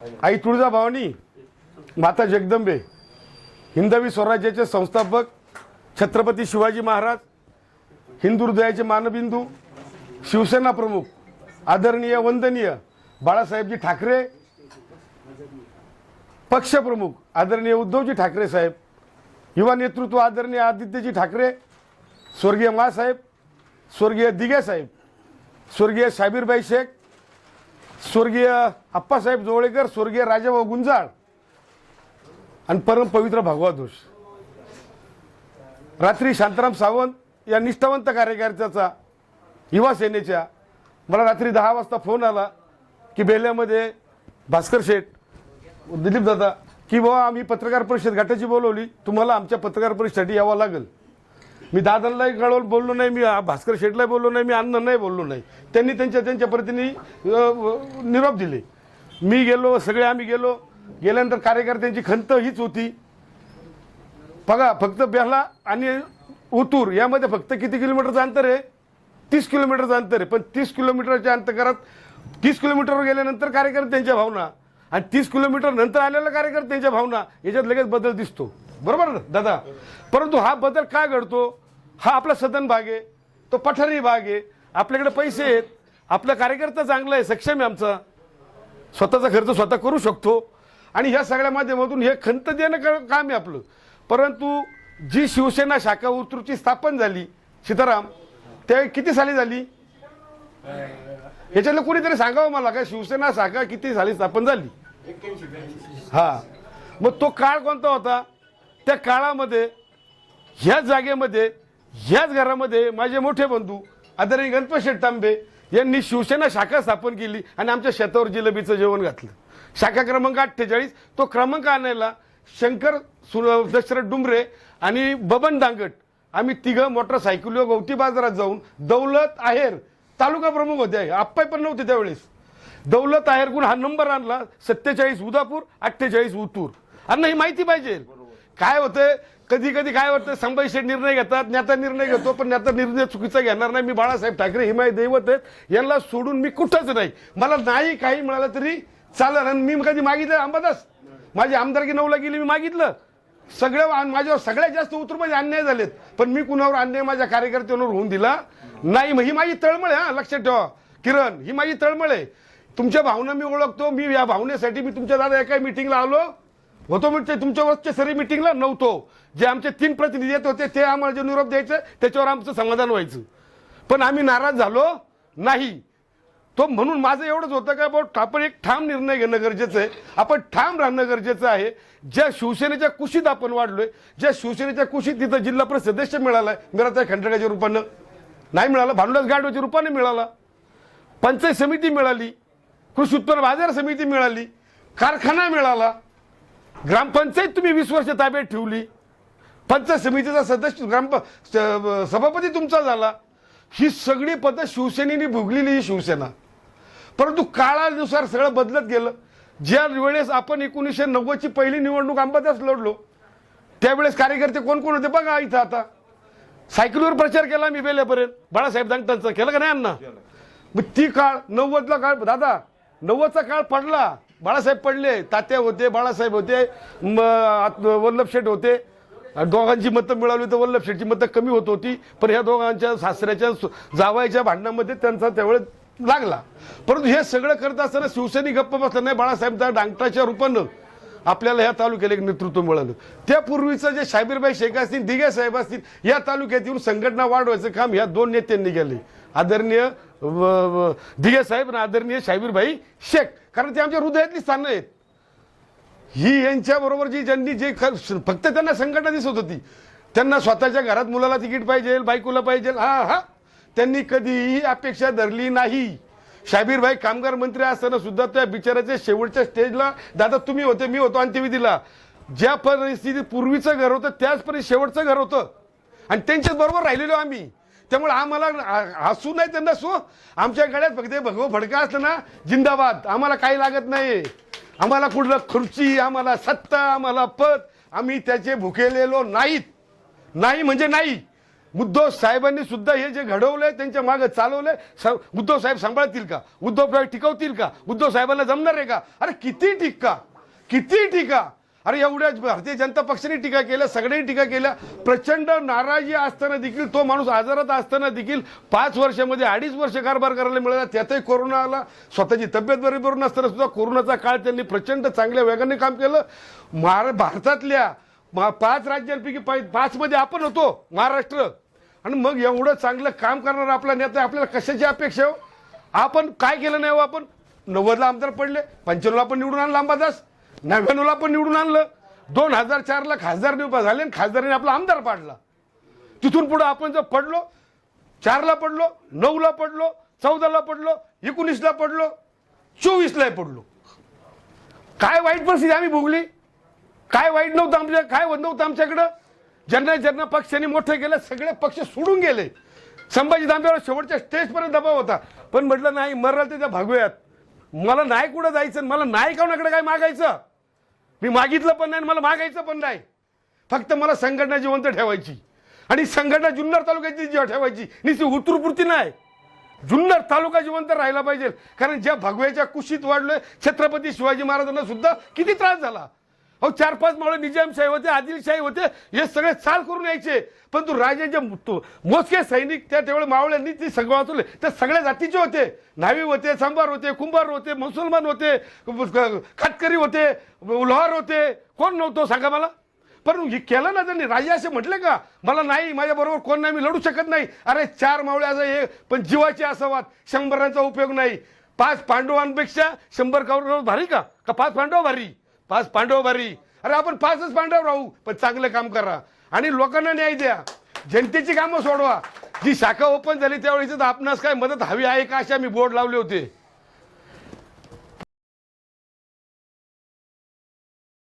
आई तुळजाभवानी, माता जगदंबे, हिंदवी स्वराज्याचे संस्थापक छत्रपती शिवाजी महाराज, हिंदू हृदयाचे मानबिंदू, शिवसेना प्रमुख आदरणीय वंदनीय बाळासाहेबजी ठाकरे, पक्षप्रमुख आदरणीय उद्धवजी ठाकरे साहेब, युवा नेतृत्व आदरणीय आदित्यजी ठाकरे, स्वर्गीय मासाहेब, स्वर्गीय दिघे साहेब, स्वर्गीय शाबीरबाई शेख, स्वर्गीय अप्पासाहेब जोवळेकर, स्वर्गीय राजाभाऊ गुंजाळ आणि परम पवित्र भगवा घोष. रात्री शांताराम सावंत या निष्ठावंत कार्यकर्त्याचा युवा सेनेच्या मला रात्री 10 वाजता फोन आला की बेल्यामध्ये भास्कर शेठ, दिलीप दादा, की बाबा आम्ही पत्रकार परिषद घाटाची बोलवली, तुम्हाला आमच्या पत्रकार परिषदेसाठी यावं लागेल. मी दादांनाही कळवलं, बोललो नाही, मी भास्कर शेठलाही बोललो नाही, मी अण्णा नाही बोललो नाही. त्यांनी त्यांच्या पद्धतीने निरोप दिले. मी गेलो, सगळे आम्ही गेलो. गेल्यानंतर कार्यकर्त्यांची खंत हीच होती, बघा फक्त बेहला आणि उतूर यामध्ये फक्त किती किलोमीटरचं अंतर आहे? 30 किलोमीटरचं अंतर आहे. पण 30 किलोमीटरच्या अंतरात 30 किलोमीटरवर गेल्यानंतर कार्यकर्त्यांच्या भावना आणि 30 किलोमीटर नंतर आलेल्या कार्यकर्त्यांच्या भावना याच्यात लगेच बदल दिसतो, बरोबर ना दादा? परंतु हा बदल काय घडतो? हा आपला सदन भाग आहे, तो पठारी भाग आहे, आपल्याकडे पैसे आहेत, आपला कार्यकर्ता चांगला आहे, सक्षम आहे, आमचा स्वतःचा खर्च स्वतः करू शकतो आणि ह्या सगळ्या माध्यमातून हे खंत देणं काम आहे आपलं. परंतु जी शिवसेना शाखा उतरूची स्थापन झाली सीताराम, त्या किती साली झाली? याच्यातलं कोणीतरी सांगावं मला का शिवसेना शाखा किती साली स्थापन झाली? हा, मग तो काळ कोणता होता? त्या काळामध्ये ह्याच जागेमध्ये ह्याच घरामध्ये माझे मोठे बंधू आदरणीय गणपत शेठ तांबे यांनी शिवसेना शाखा स्थापन केली आणि आमच्या शेतावर जिलेबीचं जेवण घातलं. शाखा क्रमांक 48. तो क्रमांक आणायला शंकर दशरथ डुमरे आणि बबन दांगट आम्ही तिघं मोटरसायकलीवर गवती बाजारात जाऊन, दौलत आहेर तालुका प्रमुख होते, आप्पा पण नव्हते त्यावेळेस, दौलत आहेरकडून हा नंबर आणला, 47 उदापूर 48 उतूर. आणि ही माहिती पाहिजे काय होतं. कधी कधी काय होतं, संभाजी शेठ निर्णय घेतात, नेता निर्णय घेतो, पण नेता निर्णय चुकीचा घेणार नाही. मी बाळासाहेब ठाकरे हे माझे दैवत आहेत, यांना सोडून मी कुठंच नाही. मला नाही काही मिळालं तरी चालेल. आणि मी कधी मागितलं अंबादास, माझी आमदारकी 9ला गेली, मी मागितलं सगळं, माझ्यावर सगळ्यात जास्त उतरूमध्ये अन्याय झालेत, पण मी कुणावर अन्याय माझ्या कार्यकर्त्यांवर होऊन दिला नाही. ही माझी तळमळ आहे, हा लक्षात ठेवा किरण, ही माझी तळमळ आहे. तुमच्या भावना मी ओळखतो. मी या भावनेसाठी मी तुमच्या दादा एका मिटिंगला आलो होतो, म्हणजे तुमच्यावरच्या सरी मिटिंगला नव्हतो. जे आमचे 3 प्रतिनिधी येत होते ते आम्हाला जे निरोप द्यायचे त्याच्यावर आमचं समाधान व्हायचं, पण आम्ही नाराज झालो नाही. तो म्हणून माझं एवढंच होतं का बाबा आपण एक ठाम निर्णय घेणं गरजेचं आहे, आपण ठाम राहणं गरजेचं आहे. ज्या शिवसेनेच्या कुशीत आपण वाढलोय, ज्या शिवसेनेच्या कुशीत तिथं जिल्हा परिषद सदस्य मिळालाय, मिराताई खंडकाच्या रूपानं नाही मिळाला, भानुदास गाडवेच्या रूपाने मिळाला, पंचायत समिती मिळाली, कृषी उत्पन्न बाजार समिती मिळाली, कारखाना मिळाला, ग्रामपंचायत तुम्ही 20 वर्ष ताब्यात ठेवली, पंचायत समितीचा सदस्य सभापती तुमचा झाला. ही सगळी पदं शिवसेनेने भोगलेली ही शिवसेना. परंतु काळानुसार सगळं बदलत गेलं. ज्या वेळेस आपण 1990ची पहिली निवडणूक अंबादास लढलो, त्यावेळेस कार्यकर्ते कोण कोण होते बघा इथं. आता सायकलीवर प्रचार केला मी बेल्यापर्यंत, बाळासाहेब दांगटांचा केलं का नाही अण्णा? मग ती काळ 90ला काळ दादा, 90चा काळ पडला, बाळासाहेब पडले, तात्या होते, बाळासाहेब होते, वल्लभ शेठ होते. दोघांची मतं मिळाली तर वल्लभ शेठची मतं कमी होत होती, पण ह्या दोघांच्या सासऱ्याच्या जावायच्या भांडणामध्ये त्यांचा त्यावेळेस लागला. परंतु हे सगळं करत असताना शिवसैनिक गप्प बसला नाही. बाळासाहेब दांगटाच्या रूपानं आपल्याला ह्या तालुक्याला एक नेतृत्व मिळालं. त्यापूर्वीचं जे शाबीरबाई शेख असतील, दिघे साहेब असतील, या तालुक्यात येऊन संघटना वाढवायचं काम ह्या 2 नेत्यांनी केले, आदरणीय दिघे साहेब आणि आदरणीय शाबीरबाई शेख. कारण ते आमच्या हृदयातली स्थानं आहेत. ही यांच्याबरोबर ज्यांनी जे फक्त त्यांना संघटना दिसत होती, त्यांना स्वतःच्या घरात मुलाला तिकीट पाहिजे, बायकोला पाहिजे, हा त्यांनी कधीही अपेक्षा धरली नाही. शाबीरबाई कामगार मंत्री असताना सुद्धा त्या बिचाराच्या शेवटच्या स्टेजला दादा तुम्ही होते, मी होतो अंत्यविधीला. ज्या परिस्थितीत पूर्वीचं घर होतं त्याच परिस्थितीत शेवटचं घर होतं आणि त्यांच्याच बरोबर राहिलेलो आम्ही. त्यामुळे आम्हाला हसू नाही त्यांना सो, आमच्या गळ्यात फक्त भगवं फडका असलं ना जिंदाबाद, आम्हाला काही लागत नाही. आम्हाला कुठलं खुर्ची, आम्हाला सत्ता, आम्हाला पद, आम्ही त्याचे भुकेलेलो नाहीत. नाही म्हणजे नाही. उद्धव साहेबांनी सुद्धा हे जे घडवलंय त्यांच्या मागे चालवलंय, उद्धव साहेब सांभाळतील का? उद्धव साहेब टिकवतील का? उद्धव साहेबांना जमणार आहे का? अरे किती टीका, किती टीका. अरे एवढ्याच भारतीय जनता पक्षाने टीका केल्या, सगळ्यांनी टीका केल्या. प्रचंड नाराजी असताना देखील तो माणूस आजारात असताना देखील 5 वर्षामध्ये 2.5 वर्ष कारभार करायला मिळाला. त्यातही कोरोना आला. स्वतःची तब्येत बरोबर नसताना सुद्धा कोरोनाचा काळ त्यांनी प्रचंड चांगल्या वेगाने काम केलं. भारतातल्या 5 राज्यांपैकी 5 मध्ये आपण होतो महाराष्ट्र. आणि मग एवढं चांगलं काम करणारा आपला नेता, आपल्याला कशाची अपेक्षा हो? आपण काय केलं नाही हो? आपण 90ला आमदार पडले, 95ला आपण निवडून आणलं अंबादास, 99ला पण निवडून आणलं, 2004ला खासदार निवडून झाले आणि खासदाराने आपला आमदार पाडला. तिथून पुढे आपण जर पडलो, 4ला पडलो, 9ला पडलो, 14ला पडलो, 19ला पडलो, 24ला पडलो. काय वाईट परिस्थिती आम्ही भोगली? काय वाईट नव्हतं आमच्या, काय नव्हतं आमच्याकडं? ज्यांना पक्षांनी मोठे केलं, सगळे पक्ष सोडून गेले. संभाजी दांडेवर शेवटच्या स्टेजपर्यंत दबाव होता, पण म्हटलं नाही, मरल ते त्या भागवूयात. मला नाही कुठं जायचं, मला नाही कोणाकडे काय मागायचं. मी मागितलं पण नाही, मला मागायचं पण नाही. फक्त मला संघटना जिवंत ठेवायची, आणि संघटना जुन्नर तालुक्याची ठेवायची, निश्चित उतरपुरती नाही. जुन्नर तालुका जिवंत राहिला पाहिजे. कारण ज्या भगव्याच्या कुशीत वाढलोय, छत्रपती शिवाजी महाराजांना सुद्धा किती त्रास झाला. अहो 4-5 मावळे निजामशाही होते, आदिलशाही होते, हे सगळे चाल करून यायचे. परंतु राजाचे मोजके सैनिक त्या त्यावेळी मावळ्यांनी ते सगळं वाचवले. त्या सगळ्या जातीचे होते. न्हावी होते, सांबार होते, कुंभार होते, मुसलमान होते, कातकरी होते, लोहार होते. कोण नव्हतं सांगा मला? पण हे केलं ना त्यांनी. राजे असे म्हटले का मला नाही, माझ्याबरोबर कोण नाही, मी लढू शकत नाही? अरे 4 मावळे असं हे, पण जीवाचे असावात, 100रांचा उपयोग नाही. 5 पांडवांपेक्षा 100 कौरव भारी का? 5 पांडव भारी? 5 पांडव भारी. अरे आपण 5च पांडव राहू, पण चांगलं काम करा आणि लोकांना न्याय द्या. जनतेची कामं सोडवा. जी शाखा ओपन झाली त्यावेळेस आपणास काय मदत हवी आहे का, असे आम्ही बोर्ड लावले होते.